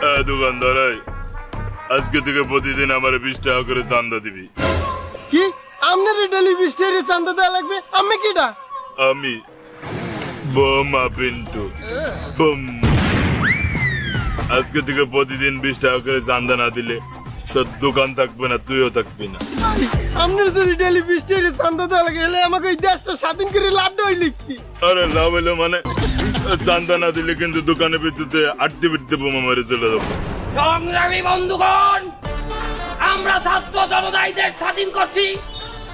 দোকানদার আজকে থেকে প্রতিদিন আমার 20 টাকা করে চান্দা দিবি। কি আপনার ডেলি 20 টাকা চান্দা দেওয়া লাগবে? আমি কিটা? আমি বোমা পিন্টু বুম। আজকে থেকে প্রতিদিন 20 টাকা করে চান্দা না দিলে তোর দোকান থাকবে না, তুইও থাকবি না। আপনার যদি ডেলি 20 টাকা চান্দা দেওয়া লাগে হলে আমাকে এই দেশটা স্বাধীন করে লাভটা হইলে কি? আরে লাভ হইলো মানে চান্দা না দিলে কিন্তু দোকানের ভিতরে আটতে বিটতে বোমা মেরে চলে যাবো। সংগ্রামী বন্ধুগণ, আমরা ছাত্র জনতা এই দেশ স্বাধীন করছি।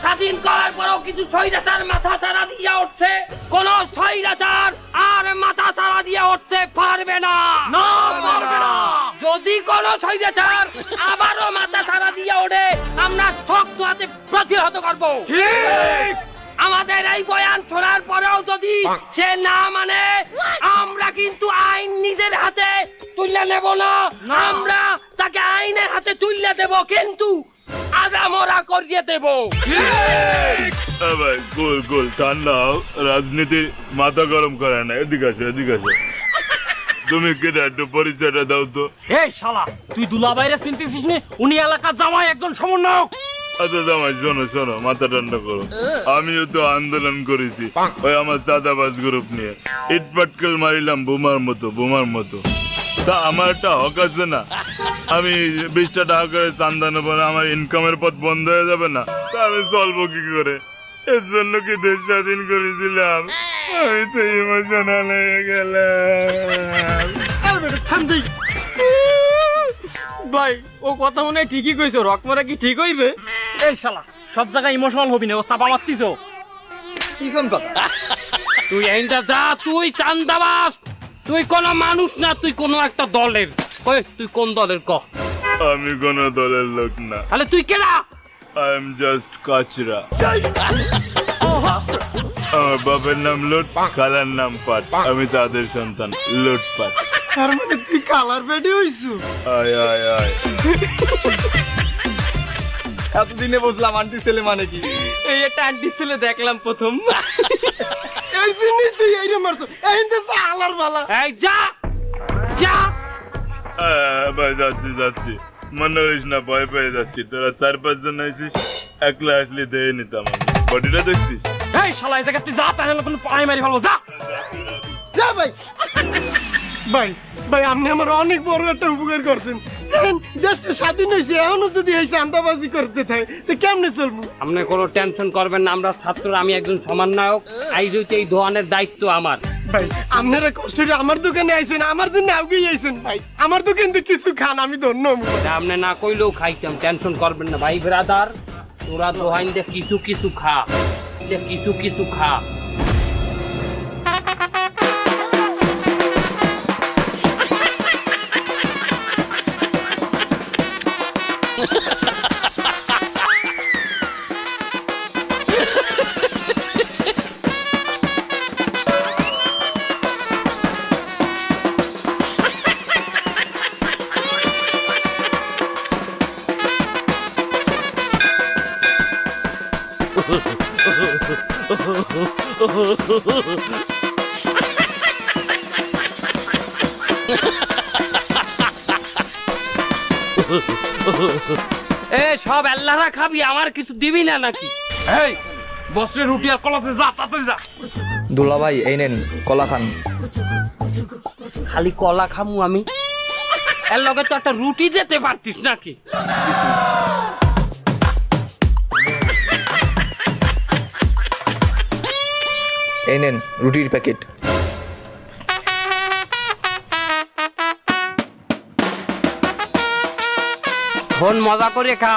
স্বাধীন করার পরও কিছু স্বৈরাচার মাথা চারা দিয়ে উঠছে। কোন স্বৈরাচার আর মাথা চারা দিয়ে উঠতে পারবে না। যদি কোন স্বৈরাচার আবারও মাথা চারা দিয়ে ওঠে, আমরা শক্ত হাতে প্রতিহত করব। ঠিক। আমাদের এই বয়ান শোনার পরেও যদি সে না মানে, আমরা কিন্তু আইন নিজের হাতে তুলে নেব না। আমরা তাকে আইনের হাতে তুলে দেব, কিন্তু আগামরা করিয়ে দেব। ভাই গোল গোল ঠান্ডা, রাজনীতির মাথা গরম করে না। এদিকে আসো, এদিকে আসো। তুমি কেটে একটু পরিচয়টা দাও তো। এই শালা, তুই দুলাভাইরে চিনতেছিস নি? উনি এলাকার জামাই, একজন সমন্বয়ক। আচ্ছা জামাই, শোনো শোনো, মাথা ঠান্ডা করো। আমিও তো আন্দোলন করেছি ওই আমার চাঁদাবাজ গ্রুপ নিয়ে। ইট পাটকেল মারিলাম বোমার মতো, বোমার মতো। তা আমার একটা হক আছে না? আমি 20 টাকা করে চান্দা নেবো না, আমার ইনকামের পথ বন্ধ হয়ে যাবে না? তা আমি চলবো কি করে? এর জন্য কি দেশ স্বাধীন করেছিলাম? আমি তো ইমোশনাল হয়ে গেলাম। ভাই, ও কথা মনে হয় ঠিকই কইছো। রক মারা কি ঠিক হইবে? এই শালা, সব জায়গায় ইমোশনাল হবি না, ও চাপা মারতিস। কিসন কথা? তুই এইটা যা, তুই চান্দাবাজ। তুই কোন মানুষ না, তুই কোন একটা দলের। কই তুই কোন দলের ক? আমি কোন দলের লোক না। তাহলে তুই কেনা? আই এম জাস্ট কাচরা। আমার বাপের নাম লুট, খালার নাম পাট। আমি তাদের সন্তান, লুটপাট। তার মানে তুই কালার বেডি হইছু? আয় আয় আয়। এতদিনে বুঝলাম আন্টি ছেলে মানে কি। এই একটা আন্টি ছেলে দেখলাম প্রথম। এই জিনিস তুই এইরে মারছ। এই তো সালার বালা। এই যা যা। ভাই যাচ্ছি যাচ্ছি, মনে করিস না, ভয় পেয়ে যাচ্ছি। তোরা 4-5 জন আইসিস, একলা আসলে দিয়ে নিতাম। বডিটা দেখছিস? এই শালা, এই জায়গা তুই যা, তাহলে কোনো পায়ে মারি ফেলবো। যা যা ভাই। ভাই ভাই, আপনি আমার অনেক বড় একটা উপকার করছেন। দেখেন দেশটা স্বাধীন হয়েছে, এখনো যদি এই চাঁদাবাজি করতে থাকে তো কেমনে চলবো? আপনি কোনো টেনশন করবেন না, আমরা ছাত্ররা, আমি একজন সমন্বয়ক। এই ধোয়ানের দায়িত্ব আমার। ভাই আপনারা কষ্ট করে আমার দোকানে আইছেন, আমার জন্য আউগেই আইছেন। ভাই আমার দোকান থেকে কিছু খান, আমি ধন্য। আপনি না কইলেও খাইতাম, টেনশন করবেন না ভাই ব্রাদার। তোরা দোহাইন দে কিছু কিছু খা, কিছু কিছু খা। এ সব আল্লাহরা খাবি, আমার কিছু দিবি না নাকি? এই বসরে রুটি আর কলাতে যা, তাড়াতাড়ি যা। দুলা ভাই এই নেন কলা খান। খালি কলা খামু আমি? এর লগে তো একটা রুটি দিতে পারতিস নাকি? এই নেন রুটির প্যাকেট। ফোন মজা করে খা।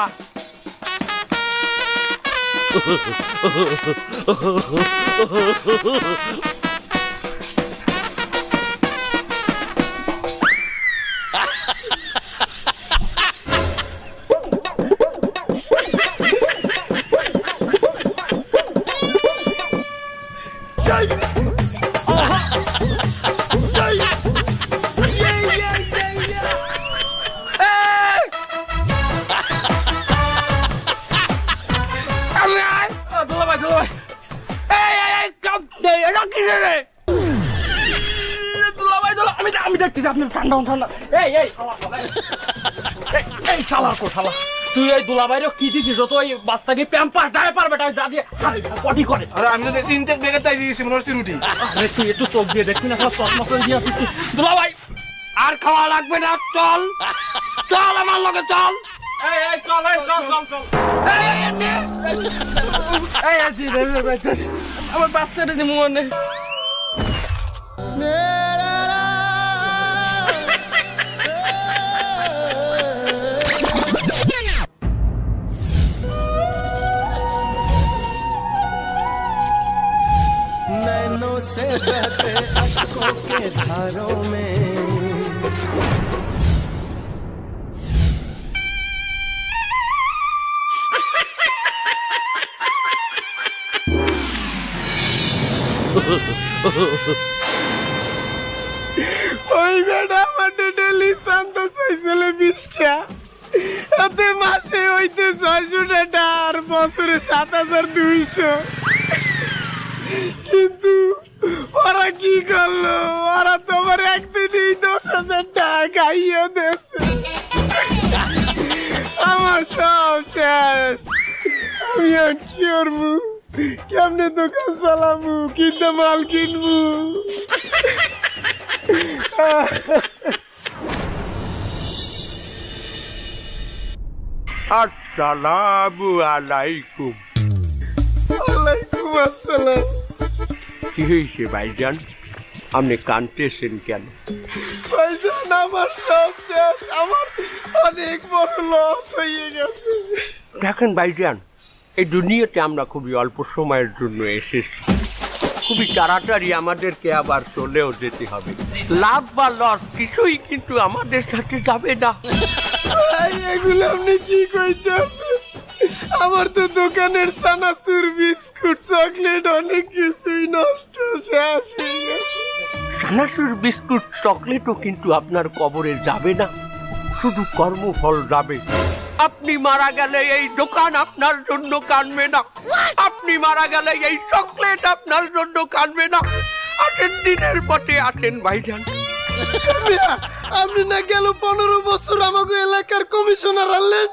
দেখতেছি আপনার ঠান্ডা ঠান্ডা। এই এই এই শালা কো শালা, তুই এই দুলাভাইরে কি দিছিস? তো ওই বাচ্চাকে প্যাম্পার ডায়াপার বেটা যা দিয়ে পটি করে। আরে আমি তো দেখছি ইনটেক ব্যাগে তাই দিয়েছি মনে হচ্ছে রুটি। আরে তুই একটু চোখ দিয়ে দেখবি না, চশমা চোখ দিয়ে আসিস তুই। দুলাভাই আর খাওয়া লাগবে না, চল চল আমার লগে চল। এই এই চল এই চল চল চল। এই এই নে এই এই দি রে বাইতাস আমার বাচ্চাটা দি মনে। नैनों से बहते अश्कों के धारों में ওই বেটা আমাকে ডেলি শান্ত চাইছিল 20টা, এতে মাসে হইতে 600 টাকা আর বছরে 7200। কিন্তু ওরা কি করলো? ওরা তোমার একদিনই 10,000 টাকা খাইয়ে দিয়েছে। আমার সব শেষ। আমি আর কি করবো? কেমনে দোকান চালাবো? কিনতে মাল কিনবো? আসসালামু আলাইকুম। ওয়ালাইকুম আসসালাম। কি হয়েছে ভাইজান, আপনি কাঁদতেছেন কেন? ভাইজান আমার সব শেষ। আমার অনেক বড় লস হয়ে গেছে। দেখেন ভাইজান, এই দুনিয়াতে আমরা খুবই অল্প সময়ের জন্য এসেছি, খুবই তাড়াতাড়ি আমাদেরকে আবার চলেও যেতে হবে। লাভ বা লস কিছুই কিন্তু আমাদের সাথে যাবে না। ভাই এগুলো আপনি কি কইতেছেন? আমার তো দোকানের চানাচুর বিস্কুট চকলেট অনেক কিছুই নষ্ট শেষ হয়ে গেছে। চানাচুর বিস্কুট চকলেটও কিন্তু আপনার কবরে যাবে না, শুধু কর্মফল যাবে। আপনি মারা গেলে এই দোকান আপনার জন্য কাঁদবে না, আপনি মারা গেলে এই চকলেট আপনার জন্য কাঁদবে না। আসেন দিনের পথে আসেন ভাইজান। মিয়া, আপনি না গেল 15 বছর আমাকে এলাকার কমিশনার আনলেন।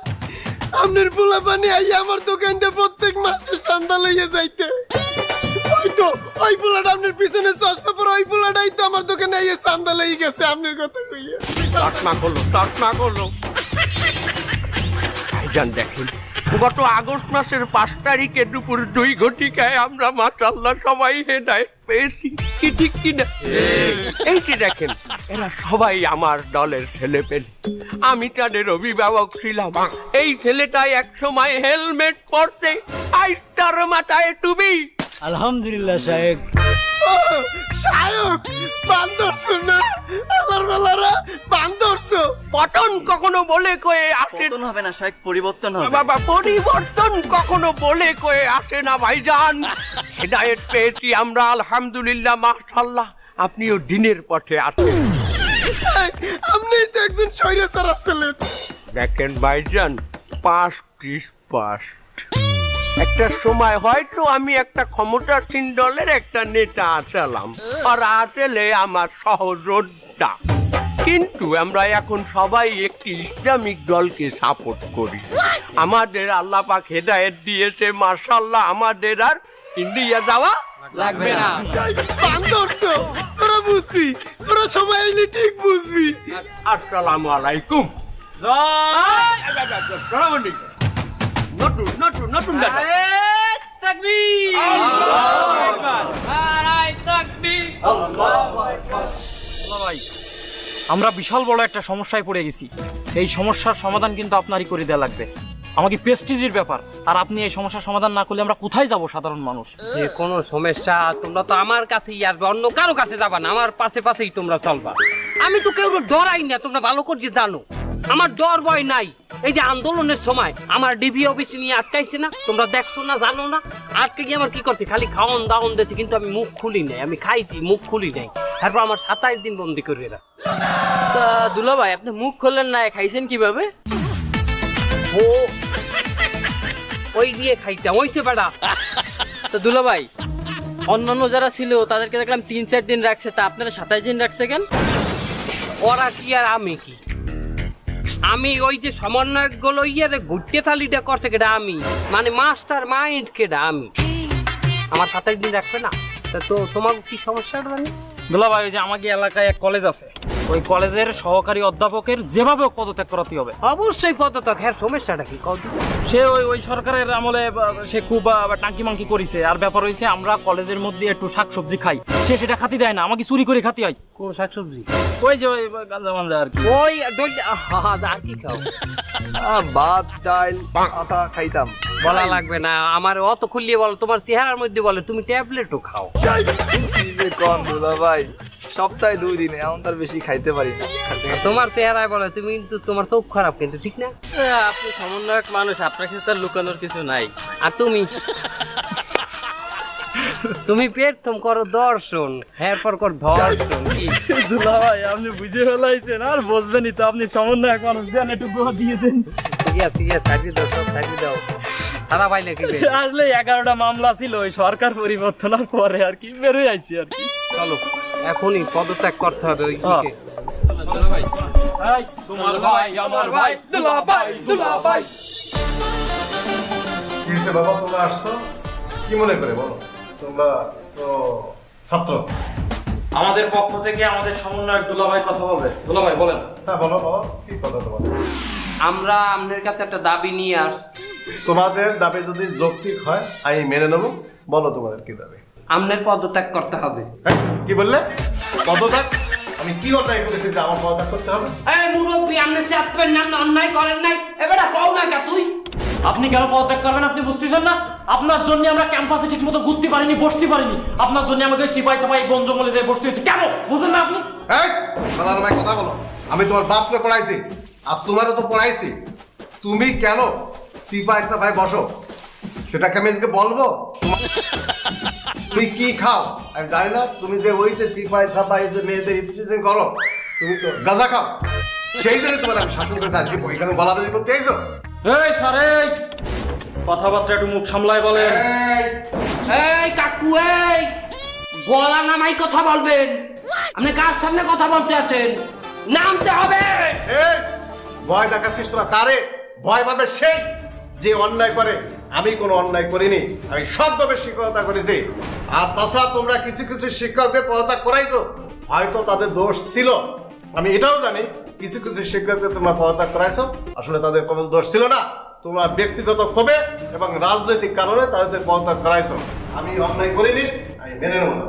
আপনার পোলা পানি আই আমার দোকান দিয়ে প্রত্যেক মাসে চাঁদা লইয়া যাইতে। ওই তো ওই পোলাটা আপনার পিছনে চশমা পরে ওই পোলাটাই তো আমার দোকানে আইয়া চাঁদা লইয়া গেছে আপনার কথা কইয়া। চশমা করলো ভাইজান। দেখেন, গত আগস্ট মাসের 5 তারিখে দুপুর 2 ঘটিকায় আমরা মাশাআল্লাহ সবাই হেদায়েত পেয়েছি, কি ঠিক কিনা? এই যে দেখেন, এরা সবাই আমার দলের ছেলেপেলে, আমি তাদের অভিভাবক ছিলাম। এই ছেলেটাই এক সময় হেলমেট পরতে, আজ তার মাথায় টুপি। আলহামদুলিল্লাহ সাহেব। ও শায়ক বান্দরছো না? আলার বালারা বান্দরছো। পতন কখনো বলে কয়ে আসে পতন হবে না সাহেব, পরিবর্তন হবে। বাবা, পরিবর্তন কখনো বলে কয়ে আসে না ভাইজান। হেদায়েত পেয়েছি আমরা আলহামদুলিল্লাহ, মাশাআল্লাহ। আপনিও দিনের পথে আছেন। আপনি তো একজন স্বৈরাচার ছিলেন। দেখেন ভাইজান, পাস্ট ইজ পাস্ট। একটা সময় হয়তো আমি একটা ক্ষমতাসীন দলের একটা নেতা আছিলাম, আর আসলে আমার সহযোদ্ধা। কিন্তু আমরা এখন সবাই একটি ইসলামিক দলকে সাপোর্ট করি। আমাদের আল্লাহ পাক হেদায়েত দিয়েছে, মাশাআল্লাহ। আমাদের আর ইন্ডিয়া যাওয়া লাগবে না। বান্দরছো, তোরা বুঝবি, তোরা সময় এলে ঠিক বুঝবি। আসসালামু আলাইকুম। নতুন নতুন নতুন দাদা। ভাই আমরা বিশাল বড় একটা সমস্যায় পড়ে গেছি। এই সমস্যার সমাধান কিন্তু আপনারই করে দেওয়া লাগবে। আমাকে প্রেস্টিজের ব্যাপার, আর আপনি এই সমস্যার সমাধান না করলে আমরা কোথায় যাব সাধারণ মানুষ? যে কোনো সমস্যা তোমরা তো আমার কাছেই আসবে, অন্য কারো কাছে যাবা না, আমার পাশে পাশেই তোমরা চলবা। আমি তো কেউ ডরাই না, তোমরা ভালো করে জানো আমার ডর ভয় নাই। এই যে আন্দোলনের সময় আমার ডিবি অফিস নিয়ে আটকাইছে না, তোমরা দেখছো না, জানো না? আটকে গিয়ে আমার কি করছে, খালি খাওয়ান দাওয়ান দিয়েছে, কিন্তু আমি মুখ খুলি নাই। আমি খাইছি, মুখ খুলি নাই। তারপর আমার 27 দিন বন্দি করে এরা। তা দুলা ভাই, আপনি মুখ খুললেন না, খাইছেন কিভাবে? ও ওই দিয়ে খাইতাম, ওইছে বেড়া। তো দুলা ভাই, অন্যান্য যারা ছিল তাদেরকে দেখলাম 3-4 দিন রাখছে, তা আপনারা 27 দিন রাখছে কেন? ওরা কি আর আমি কি? আমি ওই যে সমন্বয়ক গুলো ইয়ে ঘুরতে থালিটা করছে কেটা আমি, মানে মাস্টার মাইন্ড কেটা আমি। আমার 27 দিন রাখবে না? তো তোমার কি সমস্যাটা জানি? দুলা ভাই, ওই যে আমাকে এলাকায় এক কলেজ আছে, ওই কলেজের সহকারী অধ্যাপকের যেভাবে হোক পদত্যাগ করাতে হবে। অবশ্যই পদত্যাগ। হ্যাঁ, সমস্যাটা কি কত? সে ওই সরকারের আমলে সে খুব টাঙ্কি মাঙ্কি করেছে। আর ব্যাপার হয়েছে, আমরা কলেজের মধ্যে একটু শাকসবজি খাই, সে সেটা খাতি দেয় না, আমাকে চুরি করে খাতি হয়। কোন শাকসবজি? ওই যে ওই গাঁজা মাঞ্জা আর কি। ওই আর কি খাও? ভাত ডাল আটা খাইতাম। বলা লাগবে না, আমার অত খুলিয়ে বলো, তোমার চেহারার মধ্যে বলে তুমি ট্যাবলেটও খাও। কি যে কম দুলা ভাই, সপ্তাহে 2 দিন, এমন তার বেশি খাইতে পারি না। তোমার চেহারায় বলে, তুমি কিন্তু তোমার চোখ খারাপ, কিন্তু ঠিক না? আপনি সমন্বয়ক মানুষ, আপনার কাছে তার লুকানোর কিছু নাই। আর তুমি প্রথম করো দর্শন, এরপর কর ধর্ষণ। দুলা ভাই, আপনি বুঝে ফেলাইছেন, আর বুঝবেনই তো, আপনি সমন্বয়ক মানুষ, দেন একটু গোয়া দিয়ে দেন। সাজিয়ে দাও, সব সাজিয়ে দাও। সারা পাইলে কি? আসলে 11টা মামলা ছিল ওই সরকার পরিবর্তনের পরে, আর কি বেরোয় আইছি আর কি। চলো, এখনই পদত্যাগ করতে হবে ওই দিকে। তোমার ভাই আমার ভাই, দুলা ভাই, দুলা ভাই। কি হয়েছে বাবা, তোমরা আসছো কি মনে করে বলো? তোমরা তো ছাত্র। আমাদের পক্ষ থেকে আমাদের সমন্বয়ক দুলা ভাই কথা বলবে। দুলা ভাই বলেন। হ্যাঁ বলো বাবা, কি কথা তোমাদের? আমরা আপনার কাছে একটা দাবি নিয়ে আসছি। তোমাদের দাবি যদি যৌক্তিক হয় আমি মেনে নেবো। বলো তোমাদের কি দাবি? আপনার পদত্যাগ করতে হবে। হ্যাঁ, কি বললে? পদত্যাগ? আমি কি অন্যায় করেছি যে আমার পদত্যাগ করতে হবে? এই মুরব্বী, আপনি ছাত্রের নাম অন্যায় করেন নাই, এবারে কও না কা তুই। আপনি কেন পদত্যাগ করবেন আপনি বুঝতেছেন না? আপনার জন্য আমরা ক্যাম্পাসে ঠিক মতো ঘুরতে পারিনি, বসতে পারিনি। আপনার জন্য আমাকে চিপাই চাপাই বন জঙ্গলে যাই বসতে হয়েছে। কেন বুঝেন না আপনি? এই বালার ভাই কথা বলো। আমি তোমার বাপকে পড়াইছি আর তোমারও তো পড়াইছি। তুমি কেন চিপাই চাপাই বসো সেটাকে আমি আজকে বলবো? তুমি কি খাও আমি জানি না। তুমি যে ওই যে চিপাই চাপাই যে মেয়েদের রিপ্রেজেন্ট করো, তুমি তো গাঁজা খাও। সেই জন্য তোমার আমি শাসন করেছি। আজকে এখানে গলাবাজি করতে আইছো? এই স্যার, এই কথাবার্তা একটু মুখ সামলায় বলেন। এই কাকু, এই গলা নামাই কথা বলবেন। আপনি কার সামনে কথা বলতে আছেন? নামতে হবে। এই ভয় দেখাচ্ছিস তোরা কারে? ভয় পাবে সেই যে অন্যায় করে। আমি কোনো অন্যায় করিনি, আমি সৎভাবে শিক্ষকতা করেছি। আর তাছাড়া তোমরা কিছু কিছু শিক্ষকদের পদত্যাগ করাইছো, হয়তো তাদের দোষ ছিল। আমি এটাও জানি কিছু কিছু শিক্ষকদের তোমরা পদত্যাগ করাইছো, আসলে তাদের কোনো দোষ ছিল না। তোমরা ব্যক্তিগত ক্ষোভে এবং রাজনৈতিক কারণে তাদের পদত্যাগ করাইছো। আমি অন্যায় করিনি, আমি মেনে নেব না।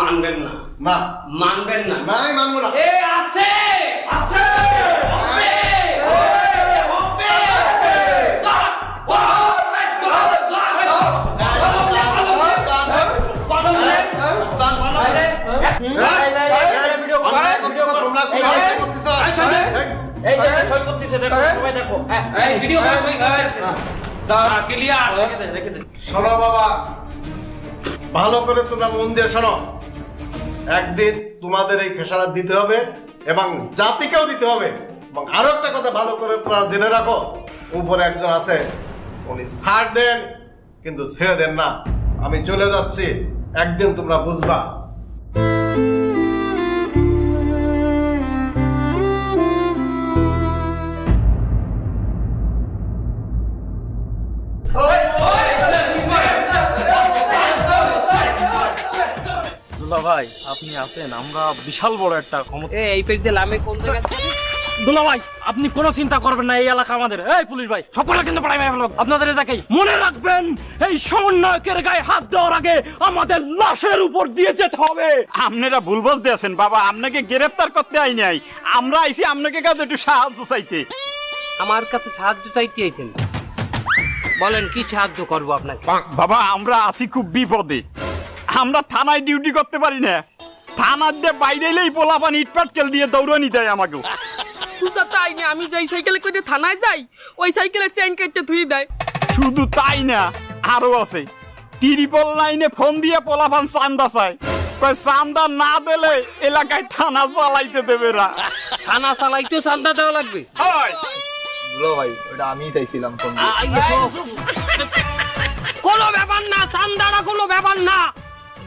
মানবেন না? না মানবেন না? না, আমি মানবো না। এ আছে আছে হবে হবে। তোমরা কি অন্যায় করতেছো? এই যে সই করতেছে, দেখো সবাই দেখো। এই ভিডিও করে সই করে ক্লিয়ার রেখে দে। শোনো বাবা, ভালো করে তোমরা মন দিয়ে শোনো। একদিন তোমাদের এই খেসারত দিতে হবে এবং জাতিকেও দিতে হবে। এবং আরো একটা কথা ভালো করে তোমরা জেনে রাখো, উপরে একজন আছে, উনি ছাড় দেন কিন্তু ছেড়ে দেন না। আমি চলে যাচ্ছি, একদিন তোমরা বুঝবা। দুলা ভাই আপনি আছেন, আমরা বিশাল বড় একটা ক্ষমতা। এই পেজ দিলাম আমি কোন জায়গা থেকে? দুলা ভাই আপনি কোনো চিন্তা করবেন না, এই এলাকা আমাদের। এই পুলিশ ভাই, সকলে কিন্তু পড়াই মেরে ফেলব আপনাদের এলাকায়। মনে রাখবেন, এই সমন্বয়কের গায়ে হাত দেওয়ার আগে আমাদের লাশের উপর দিয়ে যেতে হবে। আপনারা ভুল বলতে আছেন বাবা, আপনাকে গ্রেফতার করতে আই নাই, আমরা আইছি আপনাকে কাছে একটু সাহায্য চাইতে। আমার কাছে সাহায্য চাইতে আইছেন? বলেন কি সাহায্য করব আপনাকে? বাবা আমরা আছি খুব বিপদে, আমরা থানায় ডিউটি করতে পারি না। থানার দিয়ে বাইরে এলেই পোলাপান ইটপাটকেল দিয়ে দৌড়ানি দেয় আমাকে। শুধু তাই না, আমি যেই সাইকেলে করে থানায় যাই ওই সাইকেলের চেইন কেটে ধুই দেয়। শুধু তাই না, আরো আছে। 399 ফোন দিয়ে পোলাপান চান্দা চায়, কয় চান্দা না দিলে এলাকায় থানা চালাইতে দেবে না। থানা চালাইতেও চান্দা দেওয়া লাগবে? দুলা ভাই, ওটা আমিই চাইছিলাম ফোন। কোনো ব্যাপার না, চান্দারা কোনো ব্যাপার না।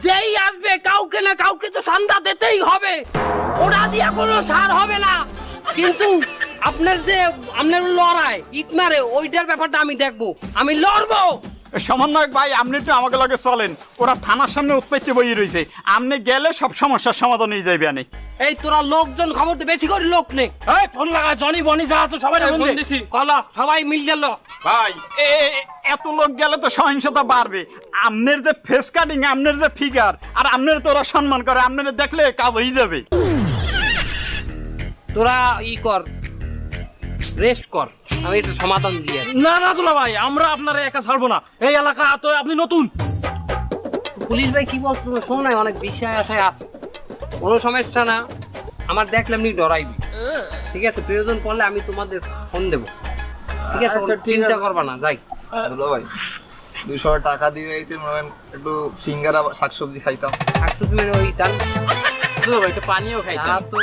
যেই আসবে কাউকে না কাউকে তো চাঁদা দিতেই হবে, ওরা দিয়া কোনো ছাড় হবে না। কিন্তু আপনার লড়াই ইট মারে ওইটার ব্যাপারটা আমি দেখবো, আমি লড়বো। সমন্বয়ক ভাই, আপনি একটু আমাকে লগে চলেন। ওরা থানার সামনে উৎপত্তি বই রয়েছে, আপনি গেলে সব সমস্যার সমাধান হয়ে যাবে। আনে এই তোরা লোকজন খবর দে, বেশি করে লোক নে। এই ফোন লাগা, জনি বনি যা আছে সবাই ফোন দিছি। কলা সবাই মিল গেল ভাই। এত লোক গেলে তো সহিংসতা বাড়বে। আপনার যে ফেস কাটিং, আপনার যে ফিগার, আর আপনার তো ওরা সম্মান করে, আপনার দেখলে কাজ হয়ে যাবে। তোরা কর, রেস্ট কর, আমি একটু সমাধান দিয়ে। না না দুলা ভাই, আমরা আপনারা একা ছাড়বো না। এই এলাকা তো আপনি নতুন। পুলিশ ভাই কি বলছো শোনো না, অনেক বিষয় আশায় আছে, কোনো সমস্যা না। আমার দেখলে এমনি ডরাইবি, ঠিক আছে? প্রয়োজন পড়লে আমি তোমাদের ফোন দেবো, ঠিক আছে? চিন্তা করবা না। যাই দুলা ভাই, 200 টাকা দিয়ে দিতে একটু সিঙ্গারা শাকসবজি খাইতাম। শাকসবজি মানে ওই ডাল দুলা ভাই, একটু পানিও খাইতাম। তো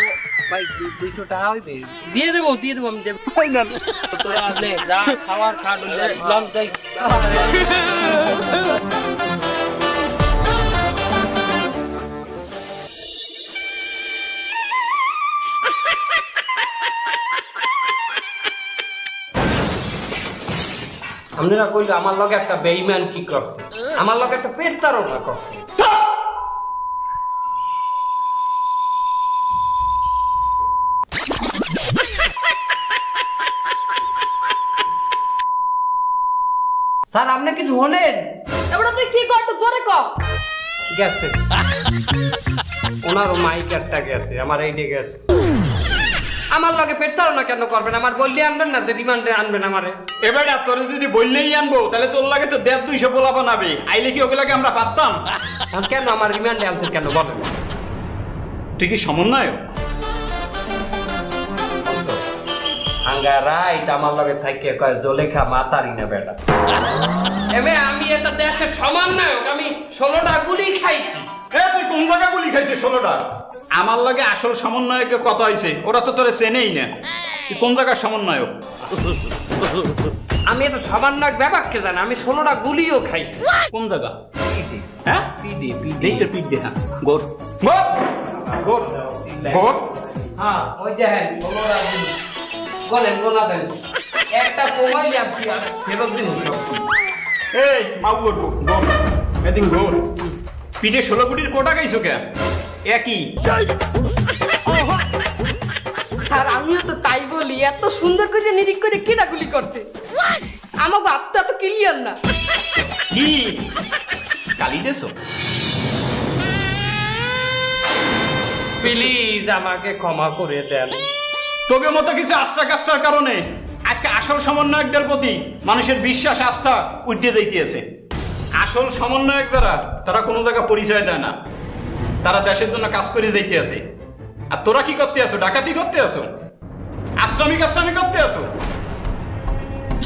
ভাই 200 টাকা হইবে, দিয়ে দেবো আমি দেবো। তোরা নে, যা খাওয়ার খা, লং যাই। আপনারা কইলো আমার লগে একটা বেঈমান কি করছে, আমার লগে একটা পেট তারকা করছে। স্যার আপনি কিছু হলেন? এবার তুই কি কর, একটু জোরে কর। গেছে ওনারও মাইকারটা গেছে, আমার এইটা গেছে। আমার লগে পেটতারও না কেন করবেন? আমার বললে আনবেন না, যে রিমান্ডে আনবেন আমারে। এবার তোরে যদি বললেই আনবো, তাহলে তোর লাগে তো 150-200 পোলা বানাবে। আইলে কি ওগুলাকে আমরা পারতাম? কেন আমার রিমান্ডে আনছেন কেন বলেন? তুই কি সমন্বয়ক? রাইট, আমার লগে থাইকে কয় জলেখা মাতারি না বেটা। আমি এটা দেশের সমন্বয়ক, আমি 16টা গুলি খাইছি। তুই কোন জায়গা গুলি খাইছিস 16টা? আমার লাগে আসল সমন্বয়কের কথা হয়েছে, ওরা তো তোরে চেনেই না। তুই কোন জায়গার সমন্বয়ক? আমি এটা সমন্বয়ক ব্যাপারকে জানি, আমি 16টা গুলিও খাইছি। কোন জায়গা? হ্যাঁ, এই তো পিঠ দেখা গোর গোর গোর গোর। হ্যাঁ, ওই দেখেন 16টা গুলি। বলেন গোনা দেন, একটা কমাইলে আপনি ফেরত দিন। এই মাউ করবো গোর, এদিন গোর। পিঠে 16 কোটির কোটা গাইছো কে? একই। স্যার আমিও তো তাই বলি, এত সুন্দর করে নিরিখ করে কেটা গুলি করতে, আমাকে আপনি এত ক্লিয়ার না। কি কালি দেছো? প্লিজ আমাকে ক্ষমা করে দেন। তবে মতো কিছু আস্থা কাষ্ঠার কারণে আজকে আসল সমন্বয়কদের প্রতি মানুষের বিশ্বাস আস্থা উঠে যাইতেছে। আসল সমন্বয়ক যারা, তারা কোনো জায়গা পরিচয় দেয় না, তারা দেশের জন্য কাজ করে যাইতে আছে। আর তোরা কি করতে আছো? ডাকাতি করতে আছো, আশ্রমিক করতে আছো,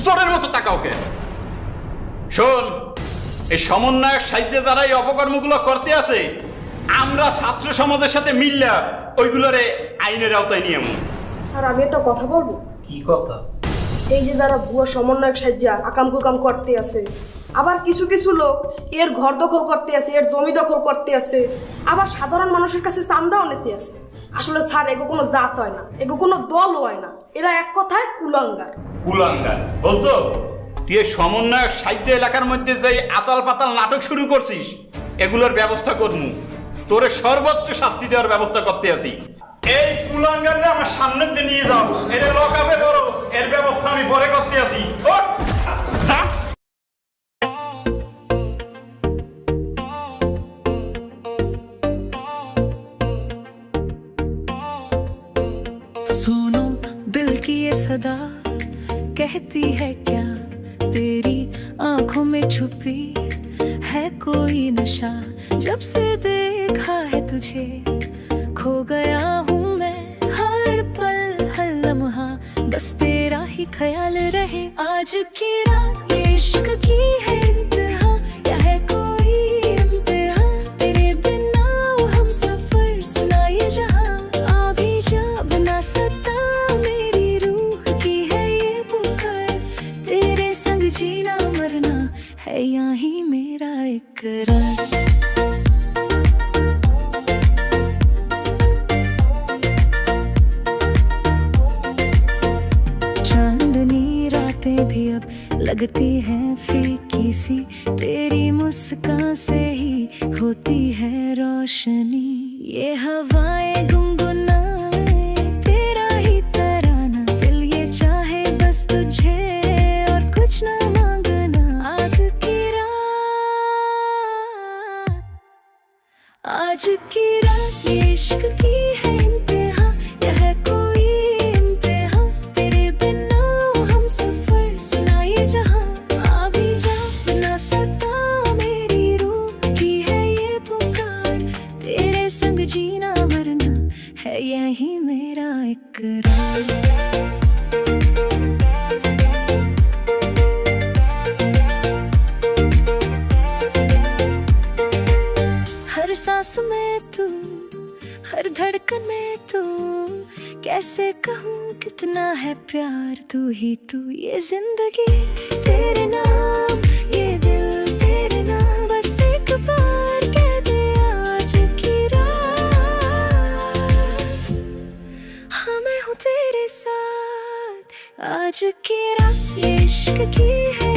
চোরের মতো তাকাও কে? শোন, এই সমন্বয়ক সাহিত্যে যারা এই অপকর্মগুলো করতে আছে, আমরা ছাত্র সমাজের সাথে মিললে ওইগুলোরে আইনের আওতায় নিয়ে আমু। স্যার আমি একটা কথা বলবো। কি কথা? এই যে যারা ভুয়া সমন্বয়ক সাহায্যে আকাম কুকাম করতে আছে, আবার কিছু কিছু লোক এর ঘর দখল করতে আছে, এর জমি দখল করতে আছে, আবার সাধারণ মানুষের কাছে চান্দাও নিতে আছে। আসলে স্যার এগো কোনো জাত হয় না, এগো কোনো দল হয় না, এরা এক কথায় কুলাঙ্গার। কুলাঙ্গার বলছো? তুই এই সমন্বয়ক সাহিত্য এলাকার মধ্যে যে আতাল পাতাল নাটক শুরু করছিস, এগুলোর ব্যবস্থা করমু, তোরে সর্বোচ্চ শাস্তি দেওয়ার ব্যবস্থা করতে আছি। এই কুলাঙ্গাররা আমার সামনে দিয়ে নিয়ে যাও, এটা লকাপে করো, এর ব্যবস্থা আমি পরে করতে আছি। सुनो दिल की ये सदा कहती है क्या, तेरी आंखों में छुपी है कोई नशा, जब से देखा है तुझे खो गया हूँ मैं, हर पल हर लम्हा बस तेरा ही ख्याल रहे। आज की रात ये इश्क की है इंतहा, या है कोई इम्तिहान, तेरे बिना वो हम सफर सुना ये जहां, आ भी जा बना सता मेरी रूह की है ये पुकार, तेरे संग जीना मरना है यहाँ ही मेरा इकरार। आंखें भी अब लगती हैं फीकी सी, तेरी मुस्कान से ही होती है रोशनी। ये हवाएं गुनगुनाए तेरा ही तराना, दिल ये चाहे बस तुझे और कुछ ना मांगना। आज की रात ये इश्क की है इंतहा, यह है कोई इम्तिहा, तेरे बिना हम सफर सुनाए जहां। आ भी जा बिना सता मेरी रूह की है ये पुकार, तेरे संग जीना मरना है यही मेरा इकरार। हर सांस में तू, हर धड़कन में तू, कैसे कहूँ कितना है प्यार तू ही तू। ये जिंदगी तेरे नाम, ये दिल तेरे नाम, बस एक बार कह दे आज की रात हाँ मैं हूँ तेरे साथ। आज की रात ये इश्क की है